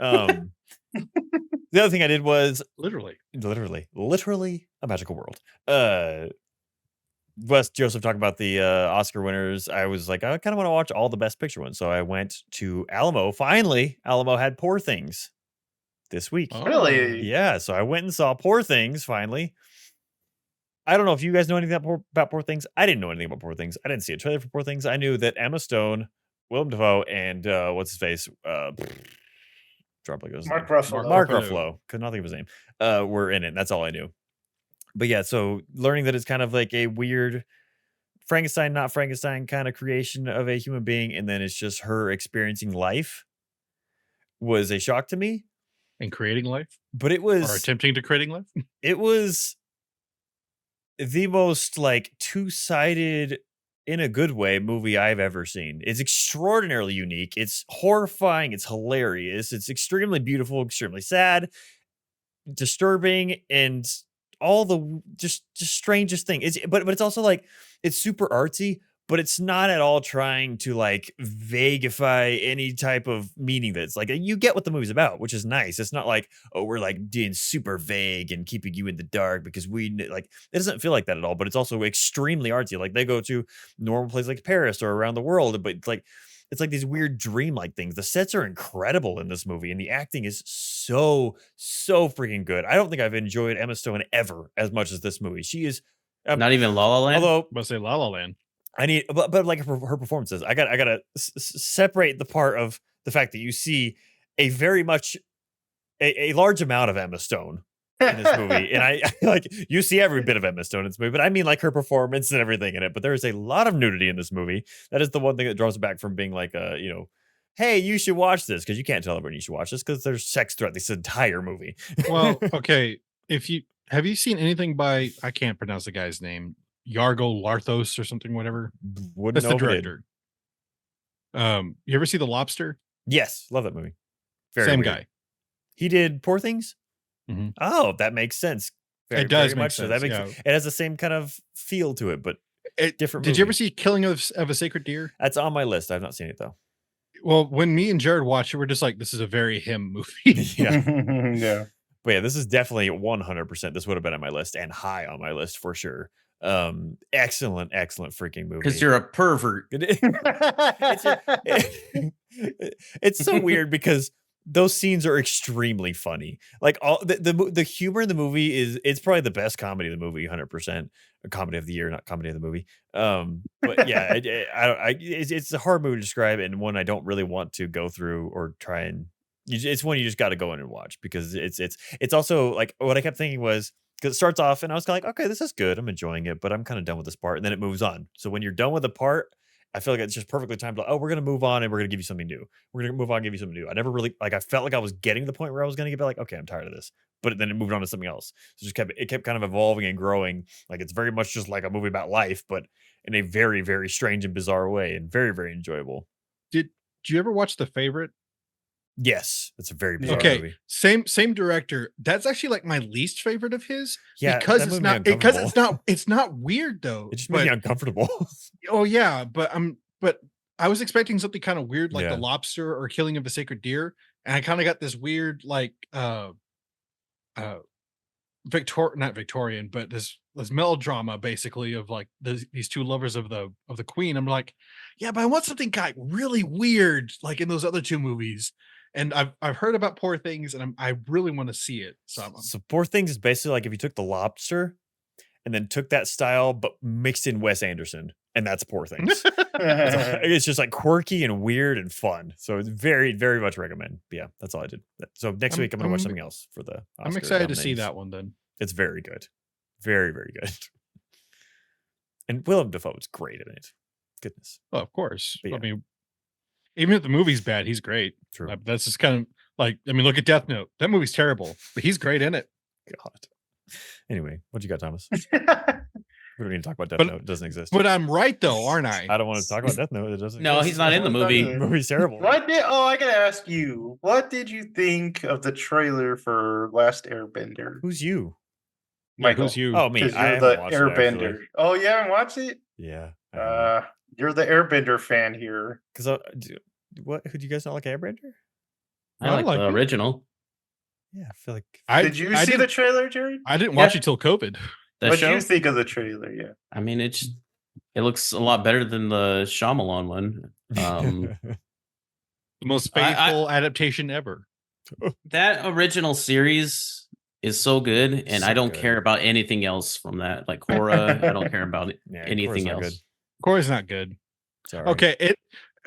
The other thing I did was literally a magical world. Wes Joseph talked about the Oscar winners. I was like, I kind of want to watch all the Best Picture ones. So I went to Alamo. Finally, Alamo had Poor Things this week. Oh. Really? Yeah. So I went and saw Poor Things finally. I don't know if you guys know anything about Poor Things. I didn't know anything about Poor Things. I didn't see a trailer for Poor Things. I knew that Emma Stone, Willem Dafoe, and what's his face? Mark Ruffalo. Could not think of his name. Were in it. That's all I knew. But yeah, so learning that it's kind of like a weird Frankenstein, not Frankenstein kind of creation of a human being, and then it's just her experiencing life was a shock to me. And creating life? But it was... Or attempting to creating life? It was the most like two-sided, in a good way, movie I've ever seen. It's extraordinarily unique. It's horrifying. It's hilarious. It's extremely beautiful, extremely sad. disturbing and all the just strangest thing. But it's also like it's super artsy, but it's not at all trying to like vaguify any type of meaning that's like you get what the movie's about, which is nice. It's not like, oh, we're like being super vague and keeping you in the dark because like it doesn't feel like that at all, but it's also extremely artsy. Like they go to normal places like Paris or around the world, but it's like these weird dream-like things. The sets are incredible in this movie, and the acting is so freaking good. I don't think I've enjoyed Emma Stone ever as much as this movie. She is Not even La La Land. although Must say La La Land. I need, but like her performances, I gotta separate the part of the fact that you see a very much a large amount of Emma Stone in this movie, and I like you see every bit of Emma Stone in this movie, but I mean like her performance and everything in it. But there is a lot of nudity in this movie. That is the one thing that draws it back from being like hey, you should watch this, because you can't tell everyone you should watch this because there's sex throughout this entire movie. Well, okay. Have you seen anything by, I can't pronounce the guy's name, Yargo Larthos or something, whatever. Wouldn't That's the know if I did. director. You ever see The Lobster? Yes, love that movie. Very Same weird. guy. He did Poor Things. Mhm. Oh, that makes sense. It does very make much so. That sense, makes it has the same kind of feel to it, but different. Did you ever movie. see Killing of a Sacred Deer? That's on my list. I've not seen it though. Well, when me and Jared watched it, we're just like, this is a very him movie. Yeah. Yeah. But yeah, this is definitely 100%. This would have been on my list and high on my list for sure. Excellent freaking movie. Because you're a pervert. It's so weird because those scenes are extremely funny. Like all the humor in the movie it's probably the best comedy of the movie, 100%. A comedy of the year, not comedy of the movie. But yeah, it's a hard movie to describe, and one I don't really want to go through or try and. It's one you just got to go in and watch, because it's also like what I kept thinking was, because it starts off and I was kind of like, okay, this is good, I'm enjoying it, but I'm kind of done with this part, and then it moves on. So when you're done with the part, I feel like it's just perfectly timed. Like, oh, we're gonna move on and we're gonna give you something new. We're gonna move on and give you something new. I never really like. I felt like I was getting to the point where I was gonna get like, okay, I'm tired of this, but then it moved on to something else. So it kept kind of evolving and growing. Like it's very much just like a movie about life, but in a very strange and bizarre way, and very enjoyable. Did you ever watch The Favorite? Yes, it's a very bizarre Okay, movie. same director. That's actually like my least favorite of his. Yeah, because that it's made me not uncomfortable. it's not weird though. It just made me uncomfortable. Oh yeah, but I was expecting something kind of weird like Yeah. The Lobster or Killing of a Sacred Deer, and I kind of got this weird like not Victorian, but this melodrama basically of like these two lovers of the queen. I'm like, yeah, but I want something kind of really weird like in those other two movies. And I've heard about Poor Things, and I really want to see it. So Poor Things is basically like if you took The Lobster and then took that style but mixed in Wes Anderson, and that's Poor Things. It's just like quirky and weird and fun. So it's very much recommend. But yeah, that's all I did. So next week I'm gonna watch something else for the Oscar I'm excited to see nominees. that one then. It's very good. Very good. And Willem Dafoe's great in it. Goodness. Oh, of course. But yeah. I mean, even if the movie's bad, he's great. True. That's just kind of like, I mean, look at Death Note. That movie's terrible, but he's great in it. God. Anyway, what you got, Thomas? We don't need to talk about Death Note. It doesn't exist. But I'm right though, aren't I? I don't want to talk about Death Note. It doesn't No, exist. he's not in the movie. The movie's terrible. I gotta ask you, what did you think of the trailer for Last Airbender? Who's you? Michael, Who's you? Oh, me. because I you're haven't the watched it, Airbender. actually. Oh, you haven't watched it? Yeah. Because You're the Airbender fan here. what? Who do you guys not like Airbender? I like the it. original. Yeah, I feel like Did you see the trailer, Jared? I didn't watch it till COVID. The What show. do you think of the trailer? Yeah. I mean, it looks a lot better than the Shyamalan one. The most I- faithful adaptation ever. That original series is so good, and So I don't good. care about anything else from that. Like Korra, I don't care about Yeah, anything Korra's not else. good. Korra's not good. Sorry. Okay,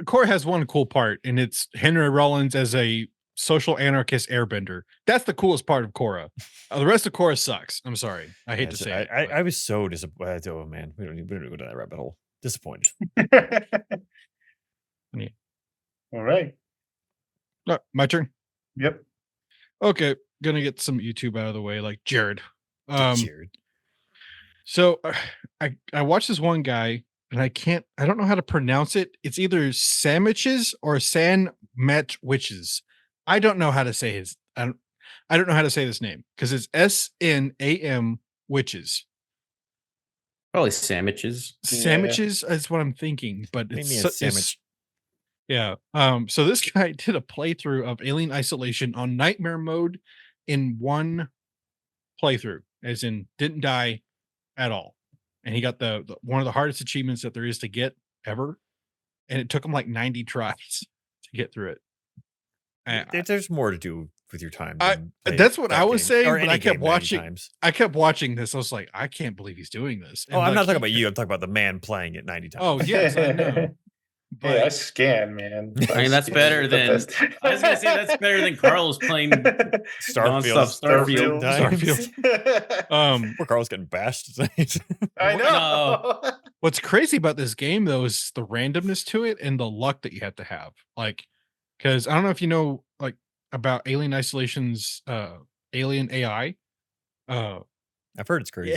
Korra has one cool part, and it's Henry Rollins as a social anarchist airbender. That's the coolest part of Korra. The rest of Korra sucks. I'm sorry. I hate to say it. I was so disappointed. Oh man, we don't need to go down that rabbit hole. Disappointed. All right. My turn. Yep. Okay, gonna get some YouTube out of the way, like Jared. Jared. So I watched this one guy, and I don't know how to pronounce it. It's either sandwiches or San Met Witches. I don't know how to say his. I don't know how to say this name because it's SNAM Witches. Probably sandwiches. Sandwiches is what I'm thinking, but Make it's me a so- it's- sandwich. yeah. So this guy did a playthrough of Alien Isolation on nightmare mode in one playthrough, as in didn't die at all. And he got the one of the hardest achievements that there is to get ever. And it took him like 90 tries to get through it. There's more to do with your time. I- than play that's what that I was game, saying, or but any I kept game 90 watching- times. I kept watching this. I was like, I can't believe he's doing this. Oh, I'm like, not talking he- about you. I'm talking about the man playing it 90 times. Oh, yes, I know. Hey, I But scan, man. I mean, that's scan better is the than. best. I was gonna say that's better than Carlos playing Starfield. nonstop Starfield. um Poor Carl's getting bashed tonight. I know. No. what's crazy about this game though is the randomness to it and the luck that you have to have. Like, because I don't know if you know like about Alien Isolation's Alien AI. I've heard it's crazy.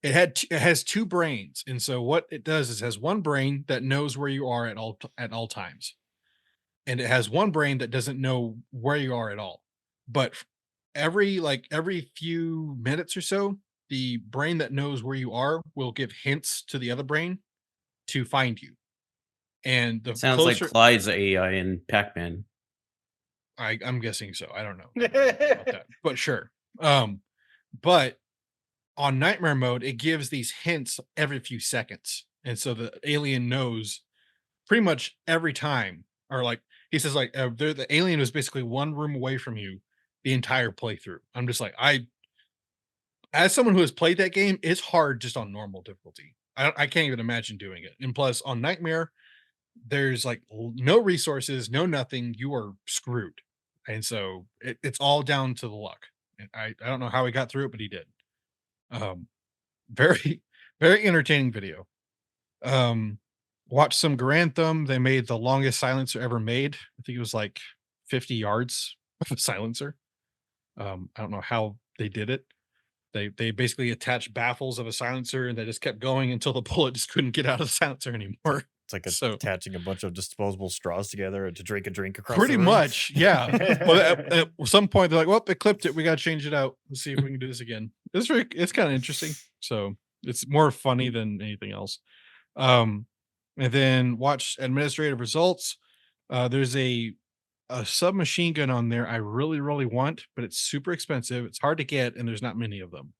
It has two brains, and so what it does is it has one brain that knows where you are at all times, and it has one brain that doesn't know where you are at all. But every few minutes or so, the brain that knows where you are will give hints to the other brain to find you. And the Sounds closer, like Clyde's AI in Pac-Man. I'm guessing so. I don't know about that, but sure. But on nightmare mode, it gives these hints every few seconds, and so the alien knows pretty much every time. Or like he says, like the alien was basically one room away from you the entire playthrough. I'm just like, as someone who has played that game, it's hard just on normal difficulty. I can't even imagine doing it. And plus, on nightmare, there's like no resources, no nothing. You are screwed, and so it's all down to the luck. And I don't know how he got through it, but he did. Very very entertaining video. Watch some Grantham. They made the longest silencer ever made. I think it was like 50 yards of a silencer. I don't know how they did it. They basically attached baffles of a silencer and they just kept going until the bullet just couldn't get out of the silencer anymore. It's like So- attaching a bunch of disposable straws together to drink a drink across Pretty the room. much, yeah. Well, at some point they're like, "Well, it clipped it. We got to change it out. Let's see if we can do this again." It's kind of interesting. So it's more funny than anything else. And then watch administrative results. There's a submachine gun on there I really want, but it's super expensive. It's hard to get, and there's not many of them.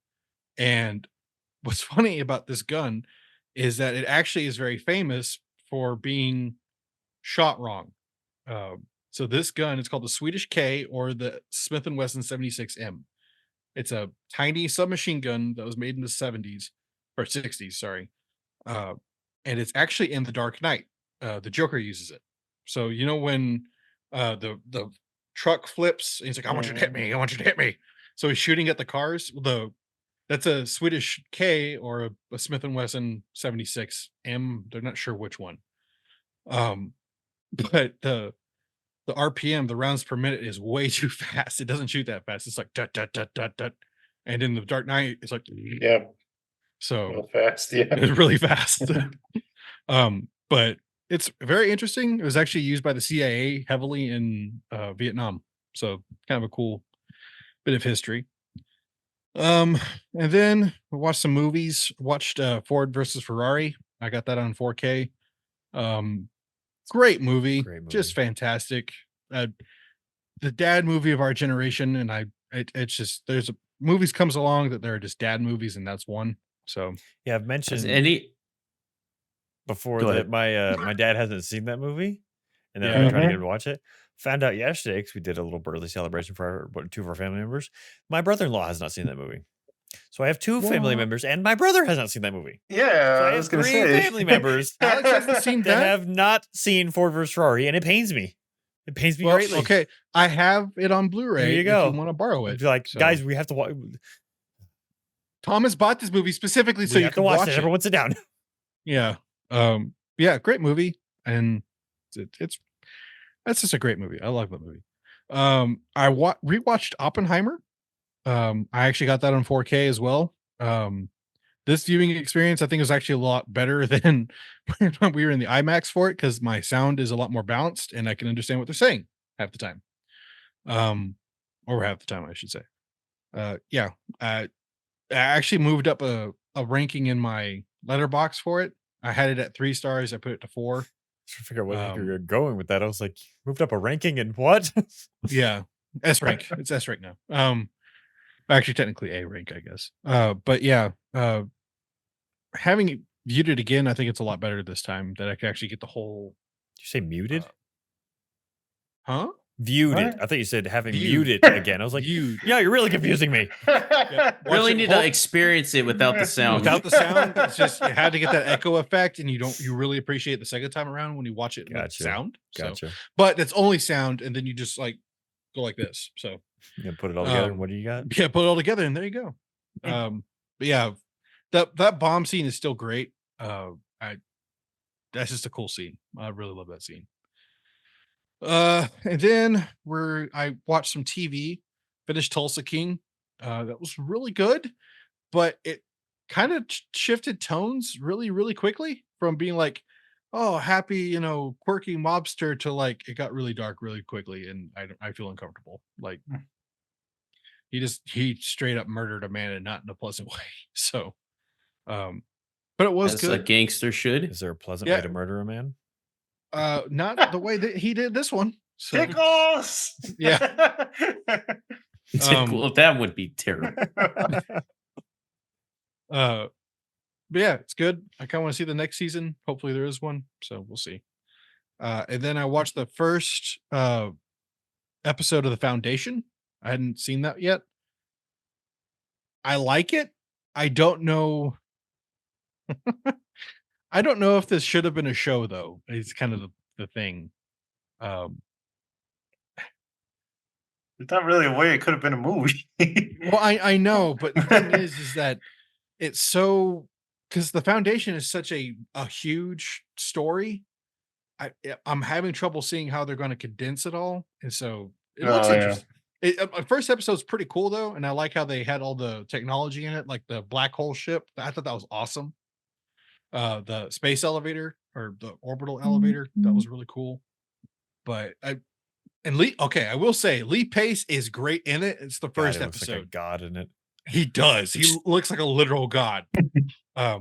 And what's funny about this gun is that it actually is very famous for being shot wrong. So this gun, it's called the Swedish K or the Smith & Wesson 76M. It's a tiny submachine gun that was made in the 70s or 60s, sorry. And it's actually in The Dark Knight. The Joker uses it. So you know when the truck flips and he's like, "I want you to hit me. I want you to hit me." So he's shooting at the cars. That's a Swedish K or a Smith & Wesson 76M. They're not sure which one. But the RPM, the rounds per minute, is way too fast. It doesn't shoot that fast. It's like dut dut dut dut dut. And in The Dark Knight, it's like Yeah, so real fast. Yeah. it's really fast. But it's very interesting. It was actually used by the CIA heavily in Vietnam. So kind of a cool bit of history. And then we watched some movies. Watched Ford versus Ferrari. I got that on 4K. Great movie. Just fantastic. The dad movie of our generation, and it's just there's movies comes along that they're just dad movies, and that's one. So Yeah, I've Has mentioned any before Go that ahead. my dad hasn't seen that movie, and then Yeah. I've been trying to get him to watch it. Found out yesterday because we did a little birthday celebration for two of our family members. My brother-in-law has not seen that movie, so I have two family What? members, and my brother has not seen that movie. Yeah, So I I have was gonna three say. family members Alex hasn't seen that that. have not seen Ford vs Ferrari, and it pains me. It pains me Well, greatly. okay, I have it on Blu-ray. There you If go. you want to borrow I'd it, be like, So, guys, we have to watch. Thomas bought this movie specifically so We you have can to watch watch it. it. Everyone, sit down. Yeah. Yeah, great movie, and it's that's just a great movie. I love that movie. I rewatched Oppenheimer. I actually got that on 4K as well. This viewing experience I think was actually a lot better than when we were in the IMAX for it because my sound is a lot more balanced and I can understand what they're saying half the time. over half the time, I should say. Yeah, I actually moved up a ranking in my letterbox for it. I had it at 3 stars. I put it to 4. Trying to figure out where the heck Um, you're going with that. I was like, moved up a ranking and what? yeah, S rank. It's S rank now. Actually, technically A rank, I guess. But yeah, having viewed it again, I think it's a lot better this time that I can actually get the whole. Did you say muted? Huh? Viewed it. What? I thought you said having Viewed. muted again. I was like, Viewed. yeah, you're really confusing me. Yeah. Watch Really it need whole- to experience it without the sound. without the sound. It's just you had to get that echo effect, and you really appreciate the second time around when you watch it with Gotcha. sound. So, Gotcha. but it's only sound, and then you just like go like this. So Yeah, put it all together. Um, What do you got? yeah, put it all together, and there you go. But yeah, that bomb scene is still great. I That's just a cool scene. I really love that scene. And then I watched some TV, finished Tulsa King. That was really good, but it kind of shifted tones really, really quickly from being like, oh, happy, quirky mobster to like it got really dark really quickly, and I feel uncomfortable. Like he straight up murdered a man and not in a pleasant way. So, but it was As a good. gangster should. Is there a pleasant Yeah. way to murder a man? Not the way that he did this one. So Tickles. Yeah. Well, that would be terrible. But yeah, it's good. I kind of want to see the next season. Hopefully there is one. So we'll see. And then I watched the first episode of The Foundation. I hadn't seen that yet. I like it. I don't know. I don't know if this should have been a show though. It's kind of the thing. There's not really a way it could have been a movie. Well, I know, but the thing is that it's so because The Foundation is such a huge story. I'm having trouble seeing how they're going to condense it all, and so it looks Oh, yeah. interesting. First episode's pretty cool though, and I like how they had all the technology in it, like the black hole ship. I thought that was awesome. The space elevator or the orbital elevator, that was really cool. But I will say Lee Pace is great in it. It's the God, first he looks like a episode. god in it. He does. He looks like a literal god. So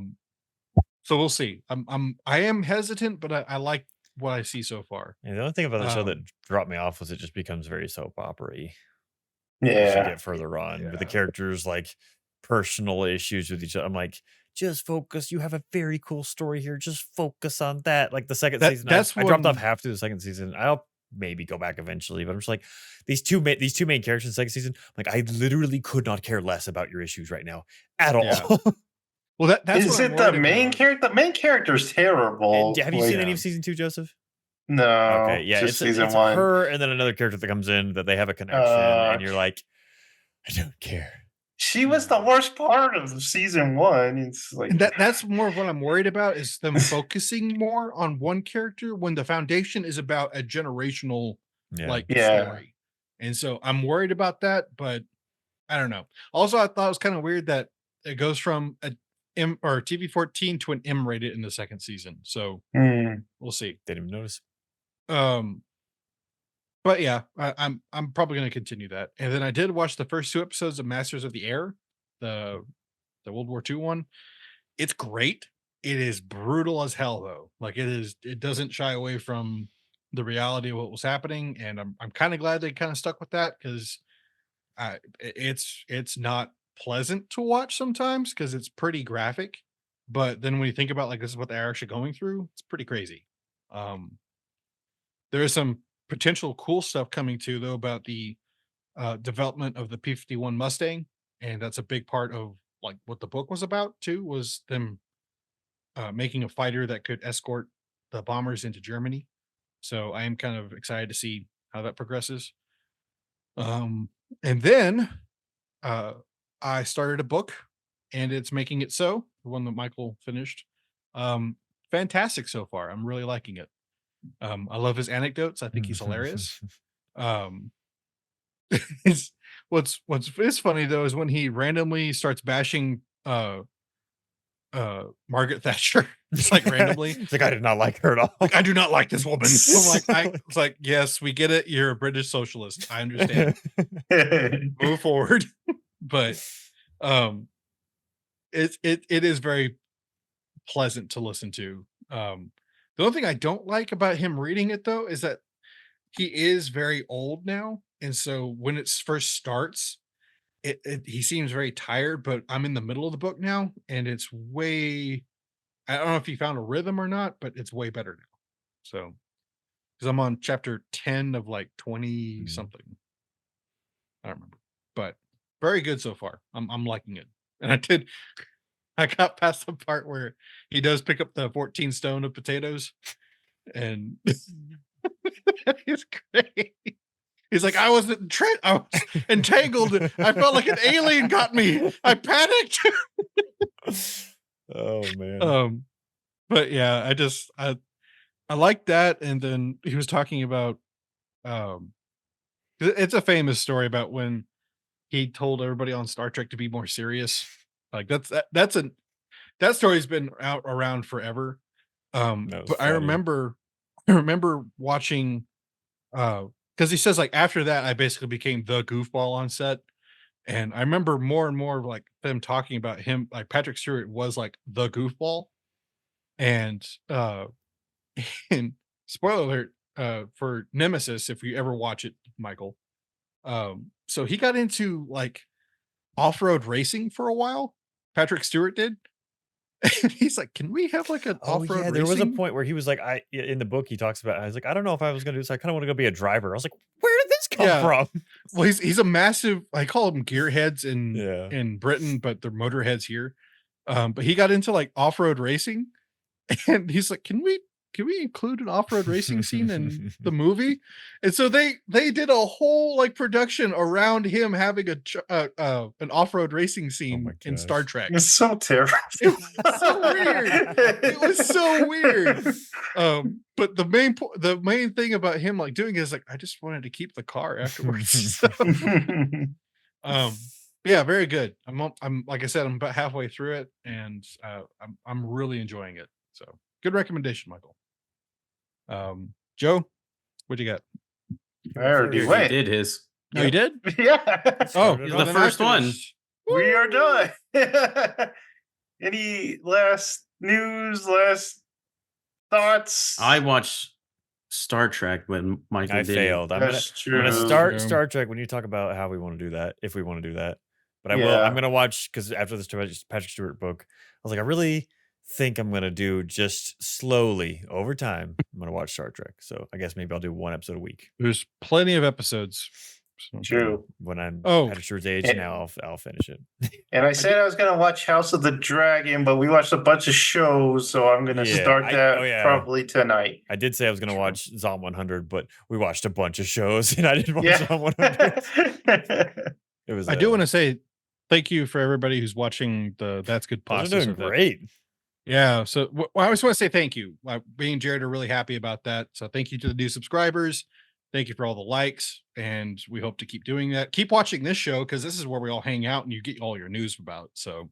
we'll see. I am hesitant, but I like what I see so far. Yeah, the only thing about the show that Um, dropped me off was it just becomes very soap opera-y as you Yeah. get further on with the Yeah. characters like personal issues with each other. I'm like, just focus. You have a very cool story here. Just focus on that. Like the second season, I dropped off half through the second season. I'll maybe go back eventually, but I'm just like these two main characters in the second season. Like I literally could not care less about your issues right now at all. Yeah. Well, that's Is what I'm it the worried main about. character? The main character's terrible. Have you seen any yeah. of season 2, Joseph? No. Okay, yeah, just it's season one. her and then another character that comes in that they have a connection, and you're like, I don't care. She was the worst part of season one. It's like And that's more of what I'm worried about is them focusing more on one character when the Foundation is about a generational Yeah. Yeah. story. And so I'm worried about that, but I don't know. Also, I thought it was kind of weird that it goes from a M or TV-14 to an M rated in the second season. So we'll see. Didn't even notice. But yeah, I'm probably going to continue that. And then I did watch the first 2 episodes of Masters of the Air, the World War II one. It's great. It is brutal as hell though. Like it doesn't shy away from the reality of what was happening, and I'm kind of glad they kind of stuck with that because it's not pleasant to watch sometimes because it's pretty graphic. But then when you think about like this is what they're actually going through, it's pretty crazy. There is some potential cool stuff coming too though about the development of the P-51 Mustang, and that's a big part of like what the book was about too, was them making a fighter that could escort the bombers into Germany. So I am kind of excited to see how that progresses. And then I started a book, and it's Making It So, the one that Michael finished. Fantastic so far. I'm really liking it. I love his anecdotes. I think he's hilarious. What's funny though is when he randomly starts bashing Margaret Thatcher just like randomly. It's like I did not like her at all. Like, I do not like this woman. It's like, yes, we get it. You're a British socialist. I understand. Move forward. But it is very pleasant to listen to. The only thing I don't like about him reading it though is that he is very old now, and so when it first starts, he seems very tired. But I'm in the middle of the book now, and it's way. I don't know if he found a rhythm or not, but it's way better now. So, because I'm on chapter 10 of like 20 something, I don't remember, but very good so far. I'm liking it, and I got past the part where he does pick up the 14 stone of potatoes, and it's great. He's like, I was entangled. I felt like an alien got me. I panicked. Oh man. But yeah, I like that. And then he was talking about it's a famous story about when he told everybody on Star Trek to be more serious. Like that story's been out around forever. But I remember watching because he says like after that I basically became the goofball on set. And I remember more and more like them talking about him, like Patrick Stewart was like the goofball. And and spoiler alert for Nemesis, if you ever watch it, Michael. So he got into like off-road racing for a while. Patrick Stewart did. And he's like, can we have like an off-road racing? There was a point where he was like, in the book he talks about, I was like, I don't know if I was gonna do this. I kind of want to go be a driver. I was like, where did this come from? Well, he's a massive, I call them gearheads in Britain, but they're motorheads here. But he got into like off-road racing, and he's like, can we include an off-road racing scene in the movie? And so they did a whole like production around him having an off-road racing scene in Star Trek. It's so terrible. It was so weird. It was so weird. But the main thing about him like doing it is like, I just wanted to keep the car afterwards. So, yeah, very good. I'm like I said, I'm about halfway through it, and I'm really enjoying it. So good recommendation, Michael. Joe, what you got? I already He went. did his. Oh, you did? Yeah. Oh, He's well, the then I first one. finished. We are done. Any last news, last thoughts? I watched Star Trek when Michael I did. failed. I'm That's gonna true. start Star Trek when you talk about how we want to do that, if we want to do that. But I will. Yeah. I'm gonna watch, because after this Patrick Stewart book, I was like, I really think I'm gonna do just slowly over time. I'm gonna watch Star Trek. So I guess maybe I'll do one episode a week. There's plenty of episodes. So. True. When I'm Oh. Patrick Stewart's age And- now, I'll finish it. And I said I was gonna watch House of the Dragon, but we watched a bunch of shows, so I'm gonna Yeah, start that oh, yeah. probably tonight. I did say I was gonna watch Zom 100, but we watched a bunch of shows, and I didn't watch Yeah. Zom 100. It was. I do want to say thank you for everybody who's watching the That's Good Those Pasta. are doing great. Yeah. So I just want to say thank you. Me and Jared are really happy about that. So thank you to the new subscribers. Thank you for all the likes. And we hope to keep doing that. Keep watching this show, because this is where we all hang out and you get all your news about. So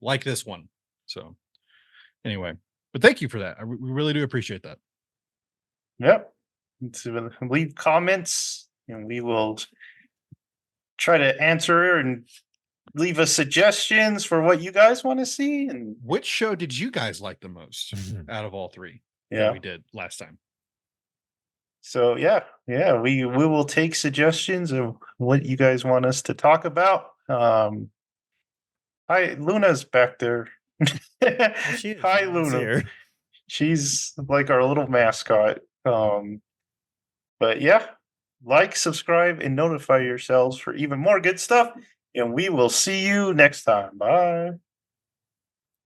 like this one. So anyway, but thank you for that. We really do appreciate that. Yep. So leave comments, and we will try to answer and leave us suggestions for what you guys want to see. And Which show did you guys like the most out of all three that yeah, we did last time? so yeah, we will take suggestions of what you guys want us to talk about. Hi, Luna's back there. Hi, Luna. Here. She's like our little mascot. But yeah, like, subscribe, and notify yourselves for even more good stuff. And we will see you next time. Bye.